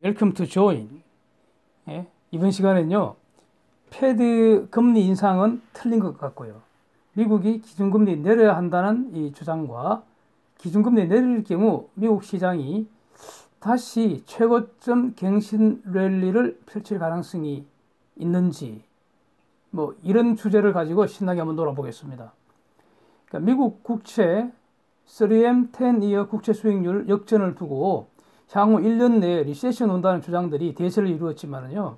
Welcome to join. 예? 이번 시간에는요, 패드 금리 인상은 틀린 것 같고요. 미국이 기준금리 내려야 한다는 이 주장과 기준금리 내릴 경우 미국 시장이 다시 최고점 갱신 랠리를 펼칠 가능성이 있는지, 뭐 이런 주제를 가지고 신나게 한번 놀아보겠습니다. 그러니까 미국 국채 3M 10-year 국채 수익률 역전을 두고 향후 1년 내에 리세션 온다는 주장들이 대세를 이루었지만요,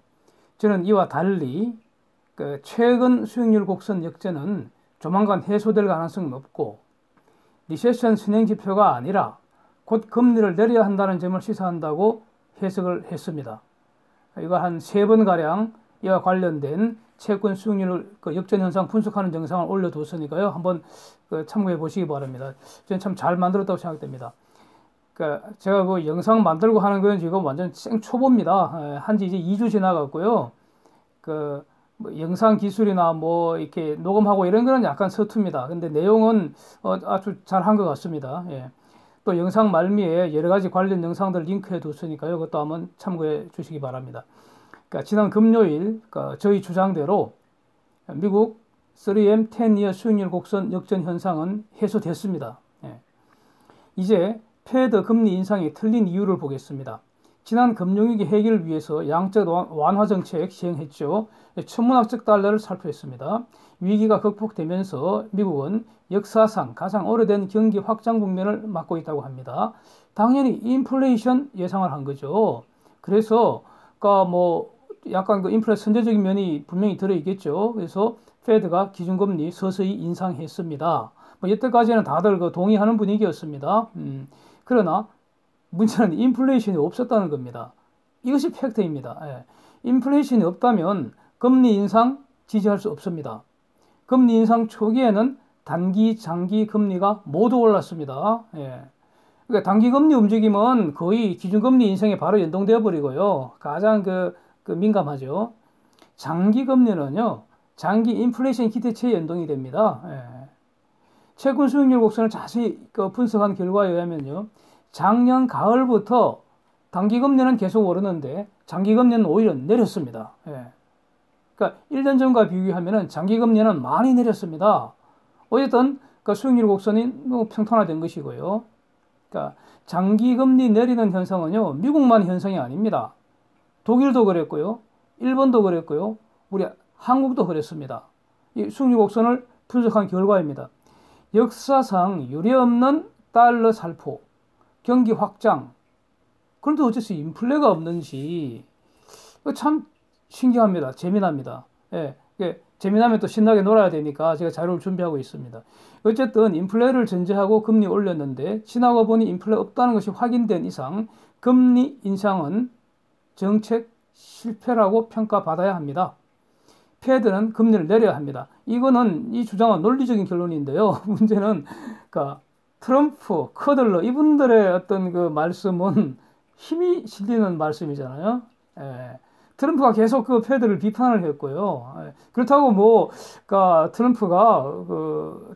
저는 이와 달리 최근 수익률 곡선 역전은 조만간 해소될 가능성은 없고 리세션 진행 지표가 아니라 곧 금리를 내려야 한다는 점을 시사한다고 해석을 했습니다. 이거 한 3번가량 이와 관련된 채권 수익률 역전 현상 분석하는 영상을 올려뒀으니까요, 한번 참고해 보시기 바랍니다. 저는 참 잘 만들었다고 생각됩니다. 제가 그 영상 만들고 하는 건 지금 완전 생초보입니다. 한지 이제 2주 지나갔고요. 뭐 영상 기술이나 뭐 이렇게 녹음하고 이런 거는 약간 서툽니다. 근데 내용은 아주 잘 한 것 같습니다. 예. 또 영상 말미에 여러 가지 관련 영상들 링크해 뒀으니까요. 그것도 한번 참고해 주시기 바랍니다. 지난 금요일 저희 주장대로 미국 3M 10-year 수익률 곡선 역전 현상은 해소됐습니다. 예. 이제 패드 금리 인상이 틀린 이유를 보겠습니다. 지난 금융위기 해결을 위해서 양적 완화 정책 시행했죠. 천문학적 달러를 살펴했습니다. 위기가 극복되면서 미국은 역사상 가장 오래된 경기 확장 국면을 맞고 있다고 합니다. 당연히 인플레이션 예상을 한 거죠. 그래서 뭐 약간 인플레 선제적인 면이 분명히 들어있겠죠. 그래서 패드가 기준금리 서서히 인상했습니다. 뭐 이때까지는 다들 동의하는 분위기였습니다. 그러나 문제는 인플레이션이 없었다는 겁니다. 이것이 팩트입니다. 예. 인플레이션이 없다면 금리 인상 지지할 수 없습니다. 금리 인상 초기에는 단기, 장기 금리가 모두 올랐습니다. 예. 그러니까 단기 금리 움직임은 거의 기준금리 인상에 바로 연동되어 버리고요. 가장 민감하죠. 장기 금리는요, 장기 인플레이션 기대치에 연동이 됩니다. 예. 채권 수익률 곡선을 자세히 분석한 결과에 의하면요, 작년 가을부터 단기금리는 계속 오르는데 장기금리는 오히려 내렸습니다. 예. 그러니까 1년 전과 비교하면 장기금리는 많이 내렸습니다. 어쨌든 수익률 곡선이 평탄화된 것이고요. 그러니까 장기금리 내리는 현상은요, 미국만 현상이 아닙니다. 독일도 그랬고요, 일본도 그랬고요, 우리 한국도 그랬습니다. 이 수익률 곡선을 분석한 결과입니다. 역사상 유례없는 달러 살포, 경기 확장. 그런데 어째서 인플레가 없는지 참 신기합니다. 재미납니다. 예, 재미나면 또 신나게 놀아야 되니까 제가 자료를 준비하고 있습니다. 어쨌든 인플레를 전제하고 금리 올렸는데 지나고 보니 인플레 없다는 것이 확인된 이상 금리 인상은 정책 실패라고 평가받아야 합니다. 패드는 금리를 내려야 합니다. 이 주장은 논리적인 결론인데요. 문제는 트럼프, 커들러 이분들의 어떤 말씀은 힘이 실리는 말씀이잖아요. 예. 트럼프가 계속 패드를 비판을 했고요. 예. 그렇다고 트럼프가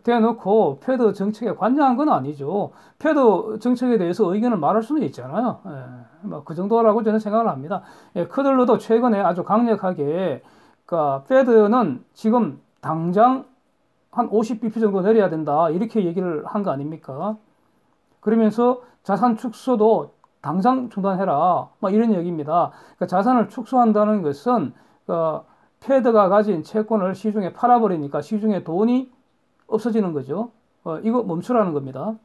대놓고 패드 정책에 관여한 건 아니죠. 패드 정책에 대해서 의견을 말할 수는 있잖아요. 예. 그 정도라고 저는 생각을 합니다. 예. 커들러도 최근에 아주 강력하게 패드는 지금 당장 한 50bp 정도 내려야 된다, 이렇게 얘기를 한 거 아닙니까? 그러면서 자산 축소도 당장 중단해라, 이런 얘기입니다. 자산을 축소한다는 것은 패드가 가진 채권을 시중에 팔아버리니까 시중에 돈이 없어지는 거죠. 이거 멈추라는 겁니다.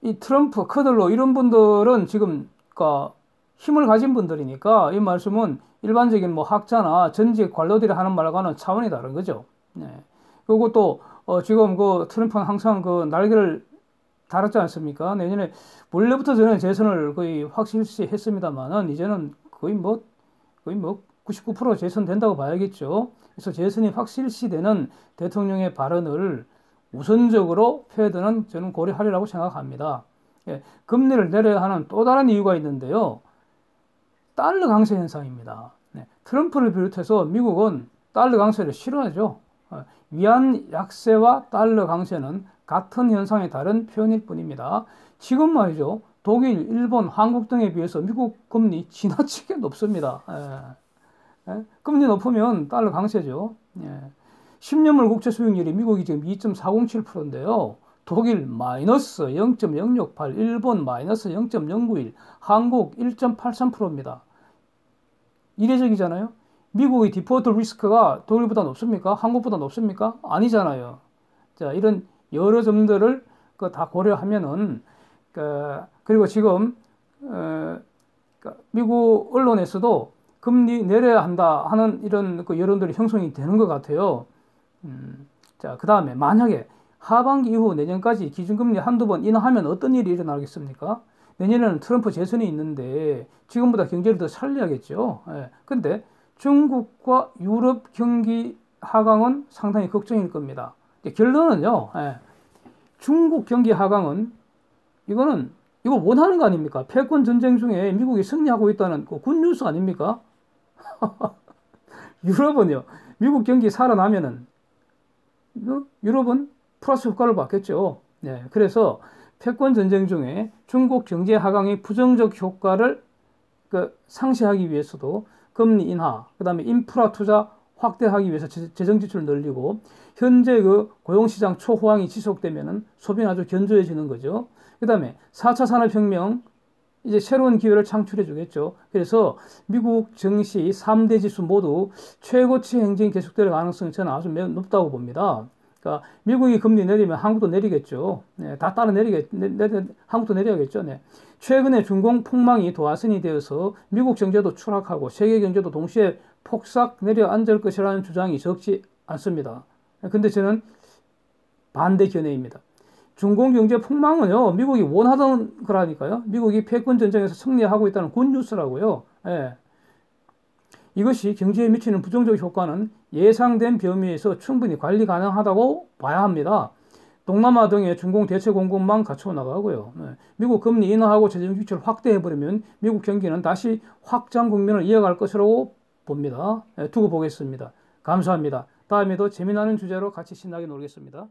이 트럼프, 커들러 이런 분들은 지금 힘을 가진 분들이니까 이 말씀은 일반적인 학자나 전직 관료들이 하는 말과는 차원이 다른 거죠. 네. 그리고 또 지금 트럼프는 항상 날개를 달았지 않습니까? 내년에 원래부터 저는 재선을 거의 확실시 했습니다만은 이제는 거의 99% 재선된다고 봐야겠죠. 그래서 재선이 확실시 되는 대통령의 발언을 우선적으로 패드는 저는 고려하리라고 생각합니다. 예. 금리를 내려야 하는 또 다른 이유가 있는데요. 달러 강세 현상입니다. 네. 트럼프를 비롯해서 미국은 달러 강세를 싫어하죠. 위안 약세와 달러 강세는 같은 현상의 다른 표현일 뿐입니다. 지금 말이죠. 독일, 일본, 한국 등에 비해서 미국 금리 지나치게 높습니다. 금리 높으면 달러 강세죠. 10년물 국채 수익률이 미국이 지금 2.407%인데요. 독일 마이너스 0.068, 일본 마이너스 0.091, 한국 1.83%입니다. 이례적이잖아요. 미국의 디폴트 리스크가 독일보다 높습니까? 한국보다 높습니까? 아니잖아요. 자, 이런 여러 점들을 다 고려하면은, 그리고 지금, 미국 언론에서도 금리 내려야 한다 하는 이런 여론들이 형성이 되는 것 같아요. 자, 그 다음에 만약에 하반기 이후 내년까지 기준금리 한두 번 인하하면 어떤 일이 일어나겠습니까? 내년에는 트럼프 재선이 있는데 지금보다 경제를 더 살려야겠죠. 근데 중국과 유럽 경기 하강은 상당히 걱정일 겁니다. 결론은요, 중국 경기 하강은 이거 원하는 거 아닙니까? 패권 전쟁 중에 미국이 승리하고 있다는 그 굿뉴스 아닙니까? 유럽은요, 미국 경기 살아나면은 유럽은 플러스 효과를 받겠죠. 그래서 패권 전쟁 중에 중국 경제 하강의 부정적 효과를 상쇄하기 위해서도 금리 인하, 그 다음에 인프라 투자 확대하기 위해서 재정 지출을 늘리고 현재 고용시장 초호황이 지속되면은 소비는 아주 견조해지는 거죠. 그 다음에 4차 산업혁명 이제 새로운 기회를 창출해 주겠죠. 그래서 미국 증시 3대 지수 모두 최고치 행진이 계속될 가능성이 저는 아주 매우 높다고 봅니다. 그러니까 미국이 금리 내리면 한국도 내리겠죠. 다 따라 한국도 내려야겠죠. 최근에 중공 폭망이 도화선이 되어서 미국 경제도 추락하고 세계 경제도 동시에 폭삭 내려앉을 것이라는 주장이 적지 않습니다. 근데 저는 반대 견해입니다. 중공 경제 폭망은요, 미국이 원하던 거라니까요. 미국이 패권 전쟁에서 승리하고 있다는 굿뉴스라고요. 이것이 경제에 미치는 부정적 효과는 예상된 범위에서 충분히 관리 가능하다고 봐야 합니다. 동남아 등의 중공 대체 공급망 갖춰 나가고요. 미국 금리 인하하고 재정 지출을 확대해버리면 미국 경기는 다시 확장 국면을 이어갈 것이라고 봅니다. 두고 보겠습니다. 감사합니다. 다음에도 재미나는 주제로 같이 신나게 놀겠습니다.